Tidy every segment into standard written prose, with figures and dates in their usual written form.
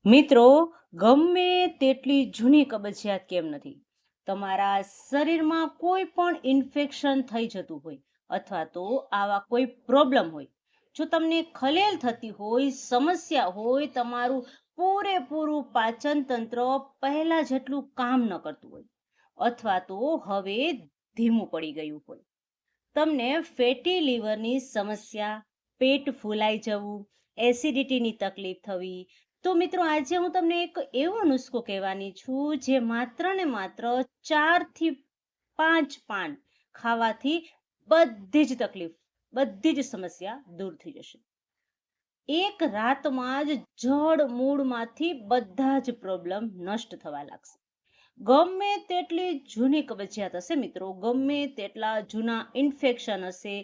મિત્રો, ગમે તેટલી જૂની કબજિયાત કેમ નથી, તમારા શરીરમાં કોઈ પણ ઇન્ફેક્શન થઈ જતું હોય અથવા તો આવા કોઈ પ્રોબ્લેમ હોય, જો તમને ખલેલ થતી હોય, સમસ્યા હોય, તમારું પૂરેપૂરું પાચન તંત્ર પહેલા જેટલું કામ ન કરતું હોય અથવા તો હવે ધીમું પડી ગયું હોય, તમને ફેટી લીવરની સમસ્યા, પેટ ફૂલાઈ જવું, એસિડિટીની તકલીફ થવી, તો મિત્રો આજે હું તમને એક એવો નુસ્ખો કહેવાની છું જે માત્ર ને માત્ર 4 થી 5 પાન ખાવાથી બધી જ તકલીફ, બધી જ સમસ્યા દૂર થઈ જશે. એક રાતમાં જ જડ મૂળમાંથી બધા જ પ્રોબ્લેમ નષ્ટ થવા લાગશે. ગમે તેટલી જૂની કબજિયાત હશે મિત્રો, ગમે તેટલા જૂના ઇન્ફેક્શન હશે,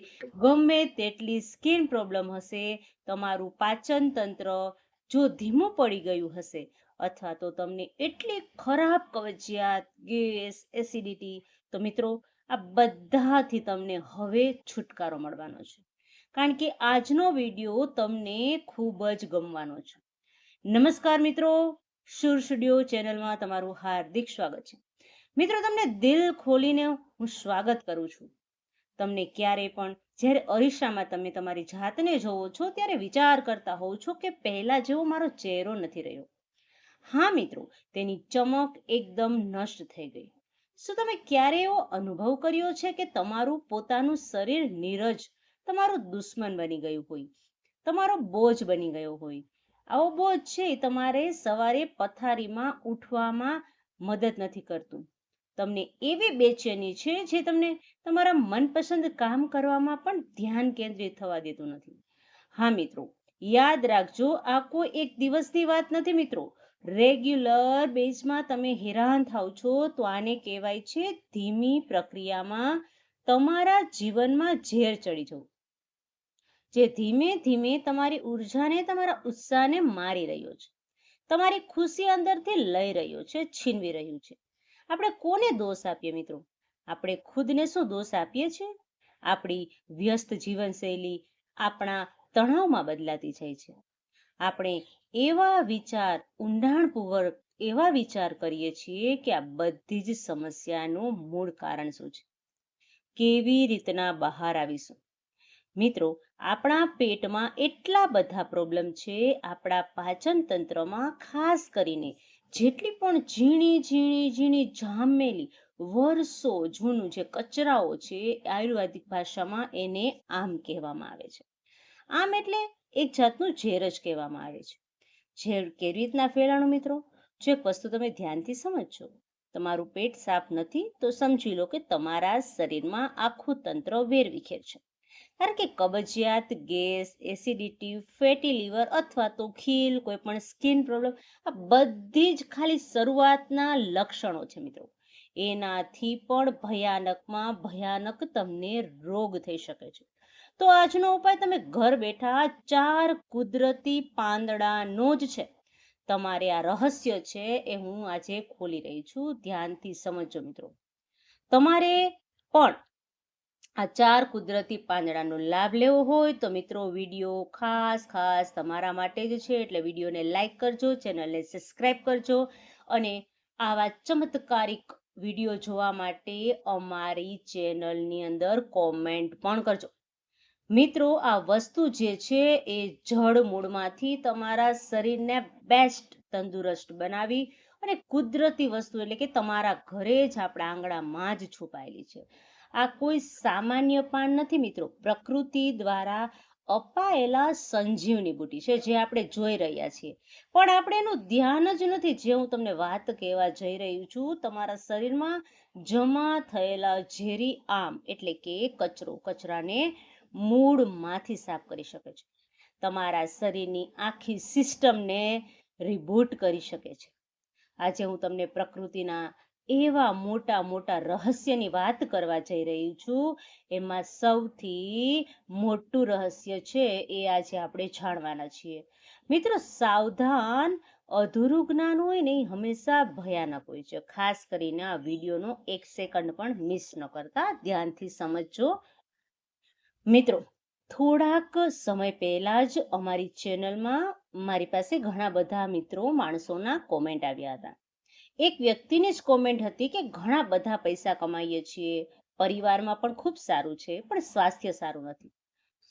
ગમે તેટલી સ્કિન પ્રોબ્લેમ હશે, તમારું પાચન તંત્ર જો ધીમું પડી ગયું હશે અથવા તો તમને એટલી ખરાબ કબજિયાત, ગેસ, એસિડિટી, તો મિત્રો આ બધાથી તમને હવે છુટકારો મળવાનો છે. કારણ કે આજનો વિડીયો તમને ખૂબ જ ગમવાનો છે. નમસ્કાર મિત્રો, શુર સ્ટુડિયો ચેનલમાં તમારું હાર્દિક સ્વાગત છે. મિત્રો, તમને દિલ ખોલીને હું સ્વાગત કરું છું. તમને ક્યારેય પણ જ્યારે અરીસામાં તમે તમારી જાતને જોવો છો ત્યારે વિચાર કરતા હોવ છો કે પહેલા જેવો મારો ચહેરો નથી રહ્યો. હા મિત્રો, તેની ચમક એકદમ નષ્ટ થઈ ગઈ. શું તમે ક્યારે એવો અનુભવ કર્યો છે કે તમારું પોતાનું શરીર નીરજ તમારું દુશ્મન બની ગયું હોય, તમારો બોજ બની ગયો હોય? આવો બોજ છે તમારે સવારે પથારીમાં ઉઠવામાં મદદ નથી કરતું. તમને એવી બેચેની છે જે તમને તમારા મનપસંદ કામ કરવામાં પણ ધ્યાન કેન્દ્રિત થવા દેતું નથી. હા મિત્રો, યાદ રાખજો, આ કોઈ એક દિવસની વાત નથી મિત્રો. રેગ્યુલર બેઝમાં તમે હેરાન થાવ છો તો આને કહેવાય છે ધીમી પ્રક્રિયામાં તમારા જીવનમાં ઝેર ચડી જવું, જે ધીમે ધીમે તમારી ઉર્જાને, તમારા ઉત્સાહને મારી રહ્યો છે, તમારી ખુશી અંદરથી લઈ રહ્યો છે, છીનવી રહ્યું છે. આપણે કોને દોષ આપીએ મિત્રો? આપણે ખુદને શું દોષ આપીએ છીએ? આપણી વ્યસ્ત જીવનશૈલી આપણા તણાવમાં બદલાતી જાય છે. આપણે એવા વિચાર, ઊંડાણપૂર્વક એવા વિચાર કરીએ છીએ કે આ બધી જ સમસ્યાનું મૂળ કારણ શું છે, કેવી રીતના બહાર આવીશું. મિત્રો, આપણા પેટમાં એટલા બધા પ્રોબ્લેમ છે, આપણા પાચન તંત્રમાં ખાસ કરીને જેટલી પણ ઝીણી ઝીણી ઝીણી જામેલી વર્ષો જૂનું જે કચરાઓ છે, આયુર્વેદિક ભાષામાં એને આમ કહેવામાં આવે છે. આમ એટલે એક જાતનું ઝેર જ કહેવામાં આવે છે. ઝેર કેવી રીતના ફેલાણું મિત્રો? જો એક વસ્તુ તમે ધ્યાનથી સમજજો, તમારું પેટ સાફ નથી તો સમજી લો કે તમારા શરીરમાં આખું તંત્ર વેરવિખેર છે. કારણ કે કબજિયાત, ગેસ, એસિડિટી, ફેટી લીવર અથવા તો ખીલ, કોઈ પણ સ્કિન પ્રોબ્લેમ, આ બધી જ ખાલી શરૂઆતના લક્ષણો છે મિત્રો. એનાથી પણ ભયાનકમાં ભયાનક તમને રોગ થઈ શકે છે. તો આજનો ઉપાય તમે ઘર બેઠા 4 કુદરતી પાંદડાનો જ છે. તમારે આ રહસ્ય છે એ હું આજે ખોલી રહી છું, ધ્યાનથી સમજજો મિત્રો. તમારે પણ આ 4 કુદરતી પાંદડાનો લાભ લેવો હોય તો મિત્રો વિડીયો ખાસ ખાસ તમારા માટે જ છે, એટલે વિડીયોને લાઈક કરજો, ચેનલને સબસ્ક્રાઈબ કરજો અને આવા ચમત્કારિક વિડીયો જોવા માટે અમારી ચેનલની અંદર કોમેન્ટ પણ કરજો. મિત્રો, આ વસ્તુ જે છે એ જડ મૂળમાંથી તમારા શરીરને બેસ્ટ તંદુરસ્ત બનાવી અને કુદરતી વસ્તુ એટલે કે તમારા ઘરે જ આપણા આંગણામાં જ છુપાયેલી છે. આ કોઈ સામાન્ય પાન નથી મિત્રો, પ્રકૃતિ દ્વારા અપાયેલા સંજીવની બુટી છે જે આપણે જોઈ રહ્યા છીએ, પણ આપણે એનું ધ્યાન જ નથી. જે હું તમને વાત કહેવા જઈ રહી છું, તમારા શરીરમાં જમા થયેલા ઝેરી આમ એટલે કે કચરાને મૂળમાંથી સાફ કરી શકે છે, તમારા શરીરની આખી સિસ્ટમને રિબૂટ કરી શકે છે. આજે હું તમને પ્રકૃતિના એવા મોટા મોટા રહસ્યની વાત કરવા જઈ રહી છું. એમાં સૌથી મોટું રહસ્ય છે એ આજે આપણે જાણવાના છીએ. મિત્રો, સાવધાન, અધૂરું જ્ઞાન હોય ને એ હંમેશા ભયાનક હોય છે. ખાસ કરીને આ વિડીયોનો 1 સેકન્ડ પણ મિસ ન કરતા ધ્યાનથી સમજજો. મિત્રો, થોડાક સમય પહેલા જ અમારી ચેનલમાં મારી પાસે ઘણા બધા માણસોના કોમેન્ટ આવ્યા હતા. એક વ્યક્તિની જ કોમેન્ટ હતી કે ઘણા બધા પૈસા કમાઈએ છીએ, પરિવારમાં પણ ખૂબ સારું છે, પણ સ્વાસ્થ્ય સારું નથી.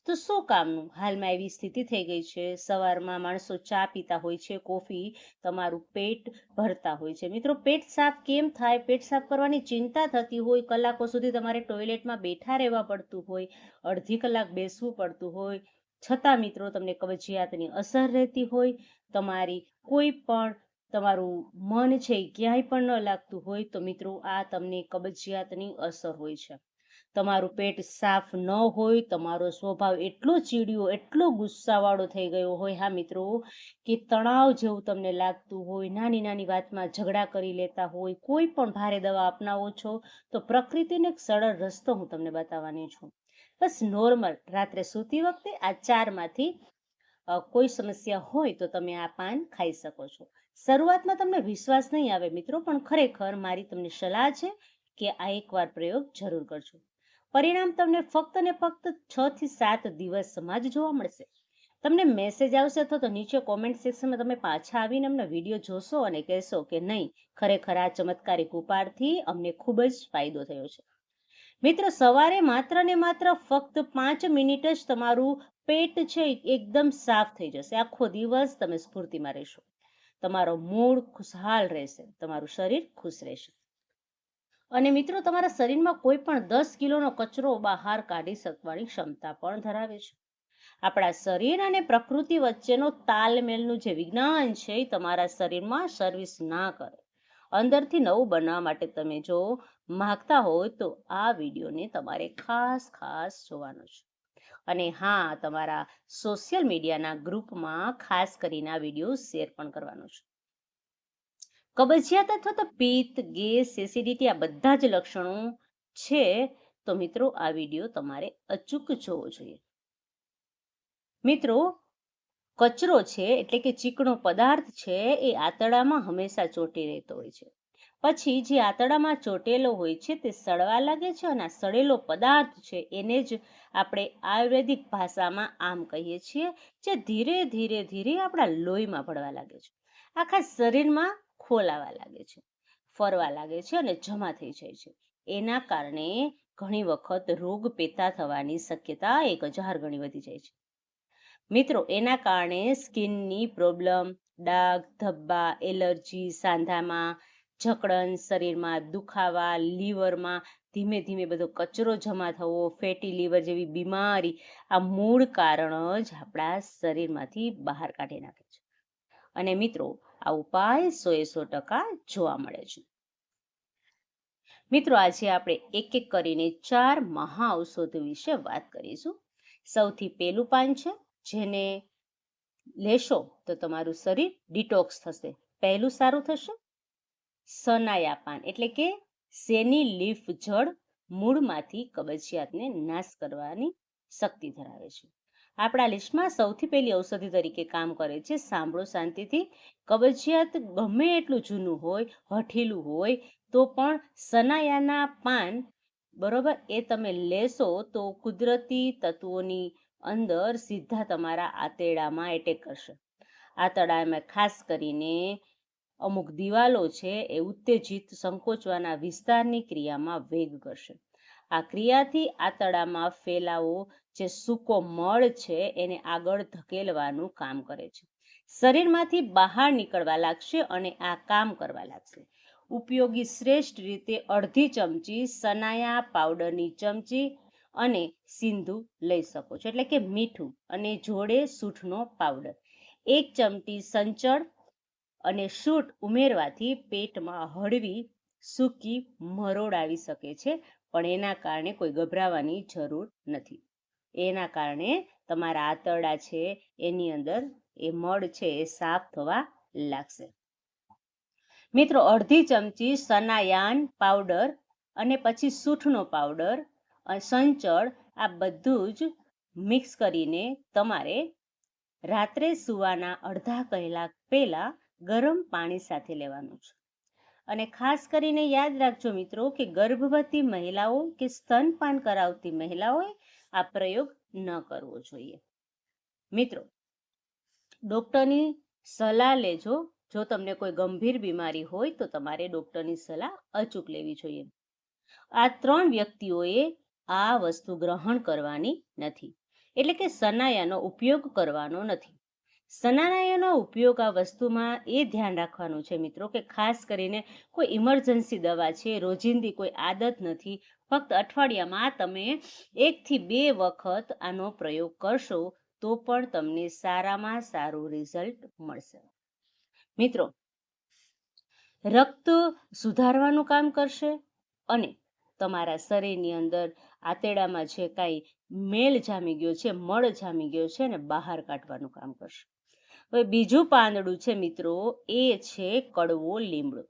તો શું કામનું? હાલમાં એવી સ્થિતિ થઈ ગઈ છે, સવારમાં માણસો ચા પીતા હોય છે, કોફી, તમારું પેટ ભરતા હોય છે. મિત્રો, પેટ સાફ કેમ થાય? પેટ સાફ કરવાની ચિંતા થતી હોય, કલાકો સુધી તમારે ટોયલેટમાં બેઠા રહેવા પડતું હોય, અડધી કલાક બેસવું પડતું હોય, છતાં મિત્રો તમને કબજિયાતની અસર રહેતી હોય, તમારી કોઈ પણ તમારું મન છે એ ક્યાંય પણ ન લાગતું હોય, તો મિત્રો આ તમને કબજિયાતની અસર હોય છે. તમારું પેટ સાફ ન હોય, તમારો સ્વભાવ એટલો ચીડિયો, એટલો ગુસ્સાવાળો થઈ ગયો હોય, હા મિત્રો, કે તણાવ જેવું તમને લાગતું હોય, નાની નાની વાતમાં ઝઘડા કરી લેતા હોય, કોઈ પણ ભારે દવા અપનાવો છો, તો પ્રકૃતિનો એક સરળ રસ્તો હું તમને બતાવવાની છું. બસ નોર્મલ રાત્રે સૂતી વખતે આ ચારમાંથી કોઈ સમસ્યા હોય તો તમે આ પાન ખાઈ શકો છો. શરૂઆતમાં તમને વિશ્વાસ નહીં આવે મિત્રો, પણ ખરેખર મારી તમને સલાહ છે કે આ એકવાર પ્રયોગ જરૂર કરજો. પરિણામ તમને ફક્ત ને ફક્ત 6 થી 7 દિવસમાં જ જોવા મળશે. તમને મેસેજ આવશે અથવા તો નીચે કોમેન્ટ સેક્શનમાં તમે પાછા આવીને અમને વિડીયો જોશો અને કહેશો કે નહીં, ખરેખર આ ચમત્કારિક ઉપાયથી અમને ખૂબ જ ફાયદો થયો છે. મિત્રો, સવારે માત્ર ને માત્ર ફક્ત 5 મિનિટ જ તમારું પેટ છે એકદમ સાફ થઈ જશે. આખો દિવસ તમે સ્ફૂર્તિમાં રહેશો, તમારો મૂડ ખુશહાલ રહેશે, તમારું શરીર ખુશ રહેશે. અને મિત્રો, તમારા શરીરમાં કોઈ પણ 10 કિલોનો કચરો બહાર કાઢી શકવાની ક્ષમતા પણ ધરાવે છે. આપણા શરીર અને પ્રકૃતિ વચ્ચેનો તાલમેલનું જે વિજ્ઞાન છે એ તમારા શરીરમાં સર્વિસ ના કરે. અંદરથી નવું બનાવવા માટે તમે જો માંગતા હોય તો આ વિડીયોને તમારે ખાસ જોવાનો છે. અને હા, તમારા સોશિયલ મીડિયાના ગ્રુપમાં ખાસ કરીને આ વિડીયો શેર પણ કરવાનો છે. કબજિયાત અથવા તો પિત્ત, ગેસ, એસિડિટી આ બધા જ લક્ષણો છે તો મિત્રો આ વિડીયો તમારે અચૂક જોવો જોઈએ. મિત્રો, કચરો છે એટલે કે ચીકણો પદાર્થ છે એ આંતરડામાં હંમેશા ચોંટી રહેતો હોય છે. પછી જે આંતરડામાં ચોંટેલો હોય છે તે સડવા લાગે છે, અને આ સડેલો પદાર્થ છે એને જ આપણે આયુર્વેદિક ભાષામાં આમ કહીએ છીએ, જે ધીરે ધીરે આપણા લોહીમાં ભળવા લાગે છે, આખા શરીરમાં ખોલાવા લાગે છે, ફરવા લાગે છે અને જમા થઈ જાય છે. એના કારણે ઘણી વખત રોગ પેદા થવાની શક્યતા 1000 ગણી વધી જાય છે. મિત્રો, એના કારણે સ્કિનની પ્રોબ્લેમ, ડાઘ, ધબ્બા, એલર્જી, સાંધામાં જકડન, શરીરમાં દુખાવા, લીવરમાં ધીમે બધો કચરો જમા થવો, ફેટી લીવર જેવી બીમારી આ મૂળ કારણ જ આપણા શરીરમાંથી બહાર કાઢી નાખે છે. અને મિત્રો, આ ઉપાય 100% જોવા મળે છે. મિત્રો, આજે આપણે એક કરીને 4 મહાઔષધિ વિશે વાત કરીશું. સૌથી પહેલું પાન છે, જેને લેશો તો તમારું શરીર ડિટોક્સ થશે, પહેલું સારું થશે. સનાયા પાન એટલે કે શેની લીફ જળ મૂળમાંથી કબજિયાતને નાશ કરવાની શક્તિ ધરાવે છે. આપણા લિસ્ટમાં સૌથી પહેલી ઔષધિ તરીકે કામ કરે છે. સાંભળો શાંતિથી. કબજિયાત ગમે એટલું જૂનું હોય, હઠીલું હોય, તો પણ સનાયાના પાન બરોબર એ તમે લેશો તો કુદરતી તત્વોની અંદર સીધા તમારા આંતરડામાં એટેક કરશે. આંતરડામાં ખાસ કરીને અમુક દિવાલો છે એ ઉત્તેજિત સંકોચવાના વિસ્તારની ક્રિયામાં વેગ કરશે. આ ક્રિયાથી આંતરડામાં ફેલાવો જે સૂકો મળ છે એને આગળ ધકેલવાનું કામ કરે છે, શરીરમાંથી બહાર નીકળવા લાગશે અને આ કામ કરવા લાગશે. ઉપયોગી શ્રેષ્ઠ રીતે અડધી ચમચી સનાયા પાવડરની ચમચી અને સિંધુ લઈ શકો છો, એટલે કે મીઠું, અને જોડે સૂંઠનો પાવડર, 1 ચમચી સંચળ અને સૂંઠ ઉમેરવાથી પેટમાં હળવી સૂકી મરોડ આવી શકે છે, પણ એના કારણે કોઈ ગભરાવાની જરૂર નથી. એના કારણે તમારા આંતરડા છે એની અંદર એ મળ છે એ સાફ થવા લાગશે. મિત્રો, અડધી ચમચી સનાયાન પાવડર અને પછી સૂંઠનો પાવડર, સંચળ આ બધું જ મિક્સ કરીને તમારે રાત્રે સૂવાના અડધા કલાક પહેલા ગરમ પાણી સાથે લેવાનું છે. અને ખાસ કરીને યાદ રાખજો મિત્રો કે ગર્ભવતી મહિલાઓ કે સ્તનપાન કરાવતી મહિલાઓએ આ પ્રયોગ ન કરવો જોઈએ. મિત્રો, ડૉક્ટરની સલાહ લેજો. જો તમને કોઈ ગંભીર બીમારી હોય તો તમારે ડૉક્ટરની સલાહ અચૂક લેવી જોઈએ. આ 3 વ્યક્તિઓએ આ વસ્તુ ગ્રહણ કરવાની નથી, એટલે કે સનાયાનો ઉપયોગ કરવાનો નથી. સનાયાનો ઉપયોગ આ વસ્તુમાં એ ધ્યાન રાખવાનું છે મિત્રો કે ખાસ કરીને કોઈ ઇમરજન્સી દવા છે, રોજિંદી કોઈ આદત નથી. ફક્ત અઠવાડિયામાં તમે 1 થી 2 વખત આનો પ્રયોગ કરશો તો પણ તમને સારામાં સારું રિઝલ્ટ મળશે. મિત્રો, રક્ત સુધારવાનું કામ કરશે અને તમારા શરીરની અંદર આંતરડામાં જે કાંઈ મેલ જામી ગયો છે, મળ જામી ગયો છે, ને બહાર કાઢવાનું કામ કરશે. હવે બીજું પાંદડું છે મિત્રો, એ છે કડવો લીમડો.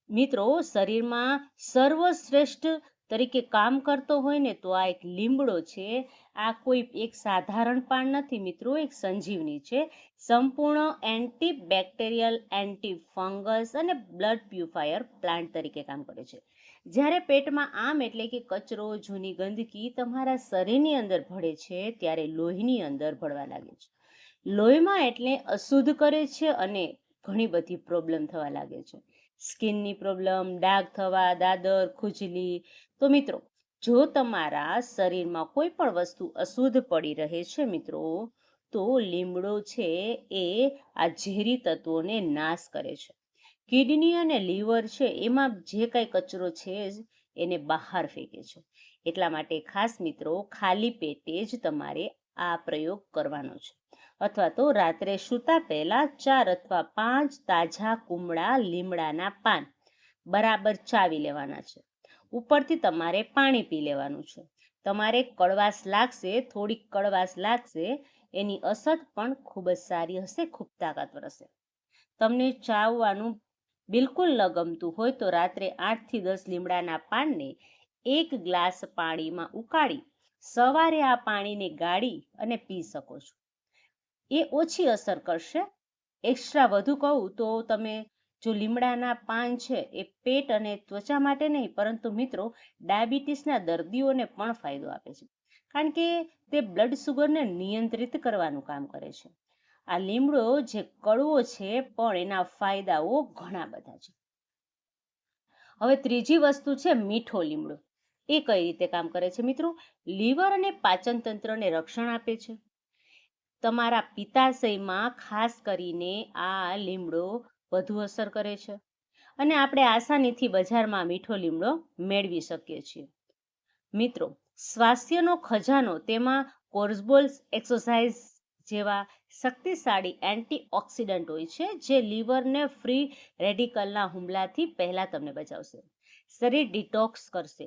મિત્રો, શરીરમાં સર્વશ્રેષ્ઠ તરીકે કામ કરતો હોય ને તો આ એક લીમડો છે. આ કોઈ એક સાધારણ પાન નથી મિત્રો, એક સંજીવની છે. સંપૂર્ણ એન્ટીબેક્ટેરિયલ, એન્ટી ફંગસ અને બ્લડ પ્યુરિફાયર પ્લાન્ટ તરીકે કામ કરે છે. જ્યારે પેટમાં આમ એટલે કે કચરો, જૂની ગંદકી તમારા શરીરની અંદર ભળે છે ત્યારે લોહીની અંદર ભળવા લાગે છે. લોહીમાં એટલે અશુદ્ધ કરે છે અને ઘણી બધી પ્રોબ્લેમ થવા લાગે છે. સ્કિનની પ્રોબ્લેમ, ડાઘ થવા, દાદર, ખુજલી. તો મિત્રો, જો તમારા શરીરમાં કોઈ પણ વસ્તુ અશુદ્ધ પડી રહે છે મિત્રો, તો લીમડો છે એ આ ઝેરી તત્વોને નાશ કરે છે. કિડની અને લીવર છે એમાં જે કાંઈ કચરો છે એને બહાર ફેંકે છે. એટલા માટે ખાસ મિત્રો, ખાલી પેટે જ તમારે આ પ્રયોગ કરવાનો છે. અથવા તો રાત્રે સૂતા પહેલા 4 અથવા 5 તાજા કુમળા લીમડાના પાન બરાબર ચાવી લેવાના છે. ઉપરથી તમારે પાણી પી લેવાનું છે. તમારે કડવાશ લાગશે, થોડીક કડવાશ લાગશે, એની અસર પણ ખૂબ જ સારી હશે, ખૂબ તાકાતવર હશે. તમને ચાવવાનું બિલકુલ ન ગમતું હોય તો રાત્રે 8 થી 10 લીમડાના પાનને 1 ગ્લાસ પાણીમાં ઉકાળી સવારે આ પાણીને ગાળી અને પી શકો છો. એ ઓછી અસર કરશે. એક્સ્ટ્રા વધુ કહું તો તમે જો લીમડાના પાન છે એ પેટ અને ત્વચા માટે નહીં, પરંતુ મિત્રો ડાયાબિટીસના દર્દીઓને પણ ફાયદો આપે છે, કારણ કે તે બ્લડ શુગરને નિયંત્રિત કરવાનું કામ કરે છે. આ લીમડો જે કડવો છે પણ એના ફાયદાઓ ઘણા બધા છે. હવે ત્રીજી વસ્તુ છે મીઠો લીમડો. એ કઈ રીતે કામ કરે છે મિત્રો? લીવર અને પાચન તંત્રને રક્ષણ આપે છે. તમારા પિત્તાશયમાં ખાસ કરીને આ લીમડો વધુ અસર કરે છે અને આપણે આસાનીથી બજારમાં મીઠો લીમડો મેળવી શકીએ છીએ. મિત્રો, સ્વાસ્થ્યનો ખજાનો તેમાં કોર્ટિસોલ, એક્સરસાઇઝ જેવા શક્તિશાળી એન્ટીઓક્સિડન્ટ હોય છે જે લીવરને ફ્રી રેડિકલના હુમલાથી પહેલા તમને બચાવશે. શરીર ડિટોક્સ કરશે,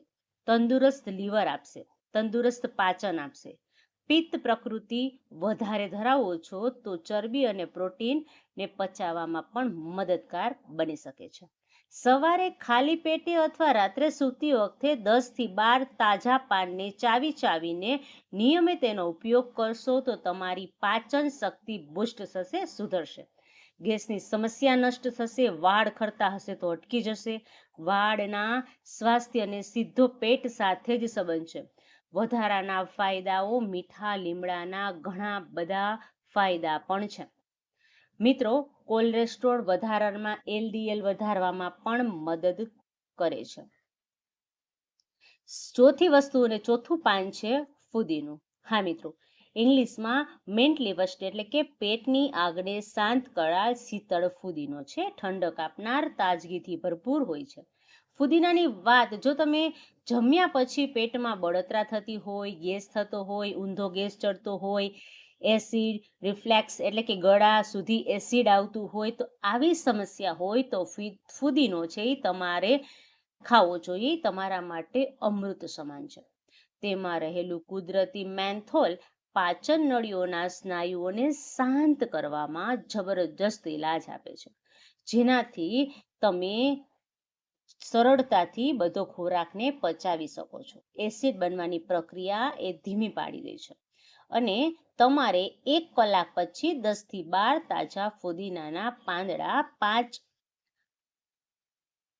તંદુરસ્ત લીવર આપશે, તંદુરસ્ત પાચન આપશે. પિત્ત પ્રકૃતિ વધારે ધરાવો છો તો ચરબી અને પ્રોટીનને પચાવવામાં પણ મદદગાર બની શકે છે. સવારે ખાલી પેટે અથવા રાત્રે સૂતી વખતે 10 થી 12 તાજા પાનને ચાવીને નિયમિત તેનો ઉપયોગ કરશો તો તમારી પાચન શક્તિ બુસ્ટ થશે, સુધરશે. ગેસની સમસ્યા નષ્ટ થશે, વાળ ખરતા હશે તો અટકી જશે. વાળના સ્વાસ્થ્યને સીધો પેટ સાથે જ સંબંધ છે. વધારાના ફાયદાઓ, મીઠા લીમડાના ઘણા બધા ફાયદા પણ છે. મિત્રો, કોલેસ્ટ્રોલ વધારવામાં, LDL વધારવામાં પણ મદદ કરે છે. ચોથું પાન છે ફુદીનો. હા મિત્રો, ઇંગ્લિશમાં મિન્ટ લીવર એટલે કે પેટની આગને શાંત કરનાર શીતળ ફુદીનો છે. ઠંડક આપનાર, તાજગીથી ભરપૂર હોય છે. ફુદીનાની વાત, જો તમે જમ્યા પછી પેટમાં બળતરા થતી હોય, ગેસ થતો હોય, ઊંધો ગેસ ચડતો હોય, એસિડ રિફ્લેક્સ એટલે કે ગળા સુધી એસિડ આવતું હોય, તો આવી સમસ્યા હોય તો ફુદીનો છે એ તમારે ખાવો જોઈએ. તમારા માટે અમૃત સમાન છે. તેમાં રહેલું કુદરતી મેન્થોલ પાચન નળીઓના સ્નાયુઓને શાંત કરવામાં જબરદસ્ત ઇલાજ આપે છે, જેનાથી તમે સરળતાથી બધો ખોરાકને પચાવી શકો છો. એસિડ બનવાની પ્રક્રિયા એ ધીમી પાડી દે છે અને તમારે 1 કલાક પછી 10 થી 12 તાજા ફુદીનાના પાંદડા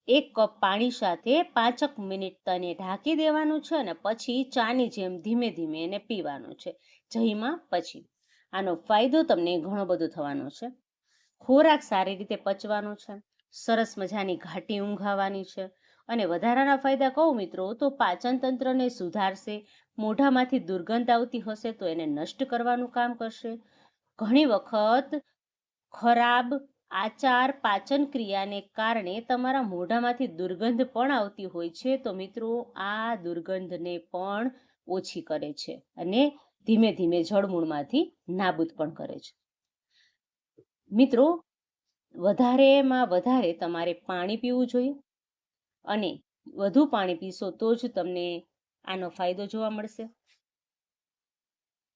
1 કપ પાણી સાથે 5 મિનિટ તેને ઢાંકી દેવાનું છે અને પછી ચાની જેમ ધીમે ધીમે એને પીવાનું છે, જમ્યા પછી. આનો ફાયદો તમને ઘણો બધો થવાનો છે. ખોરાક સારી રીતે પચવાનો છે, સરસ મજાની ઘાટી ઊંઘ આવવાની છે, અને વધારાના ફાયદા કહું મિત્રો તો પાચન તંત્રને સુધારશે, મોઢામાંથી દુર્ગંધ આવતી હશે તો એને નષ્ટ કરવાનું કામ કરશે. ઘણી વખત ખરાબ આચાર પાચન ક્રિયાને કારણે તમારા મોઢામાંથી દુર્ગંધ પણ આવતી હોય છે, તો મિત્રો આ દુર્ગંધને પણ ઓછી કરે છે અને ધીમે ધીમે જળમૂળમાંથી નાબૂદ પણ કરે છે. મિત્રો, વધારેમાં વધારે તમારે પાણી પીવું જોઈએ, અને વધુ પાણી પીશો તો જ તમને આનો ફાયદો જોવા મળશે.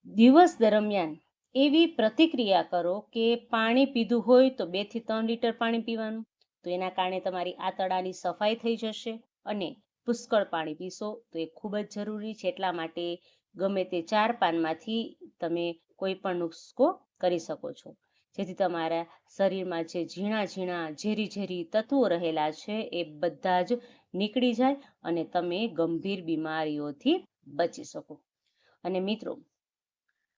દિવસ દરમિયાન એવી પ્રતિક્રિયા કરો કે પાણી પીધું હોય તો 2 થી 3 લીટર પાણી પીવાનું, તો એના કારણે તમારી આંતરડાની સફાઈ થઈ જશે. અને પુષ્કળ પાણી પીશો તો એ ખૂબ જ જરૂરી છે. એટલા માટે ગમે તે 4 પાનમાંથી તમે કોઈ પણ નુસ્ખો કરી શકો છો, જેથી તમારા શરીરમાં જે ઝીણા ઝીણા ઝેરી તત્વો રહેલા છે એ બધા જ નીકળી જાય અને તમે ગંભીર બીમારીઓથી બચી શકો. અને મિત્રો,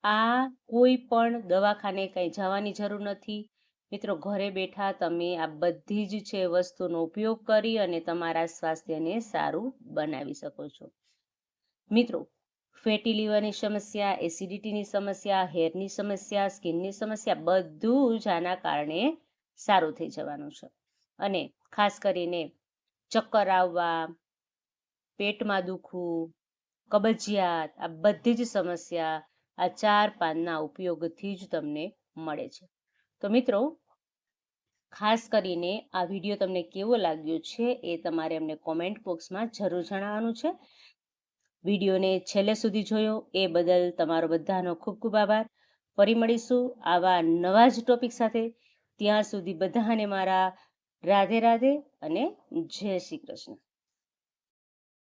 આ કોઈ પણ દવાખાને કંઈ જવાની જરૂર નથી. મિત્રો, ઘરે બેઠા તમે આ બધી જ છે વસ્તુનો ઉપયોગ કરી અને તમારા સ્વાસ્થ્યને સારું બનાવી શકો છો. મિત્રો, ફેટી લીવરની સમસ્યા, એસિડિટીની સમસ્યા, હેરની સમસ્યા, સ્કિનની સમસ્યા બધું જ આના કારણે સારું થઈ જવાનું છે. અને ખાસ કરીને ચક્કર આવવા, પેટમાં દુખવું, કબજિયાત, આ બધી જ સમસ્યા આ 4 પાનના ઉપયોગથી જ તમને મળે છે. તો મિત્રો, ખાસ કરીને આ વિડીયો તમને કેવો લાગ્યો છે એ તમારે અમને કોમેન્ટ બોક્સમાં જરૂર જણાવવાનું છે. વિડીયોને છેલ્લે સુધી જોયો એ બદલ તમારો બધાનો ખૂબ ખૂબ આભાર. ફરી મળીશું આવા નવા જ ટોપિક સાથે. ત્યાં સુધી બધાને મારા રાધે રાધે અને જય શ્રી કૃષ્ણ.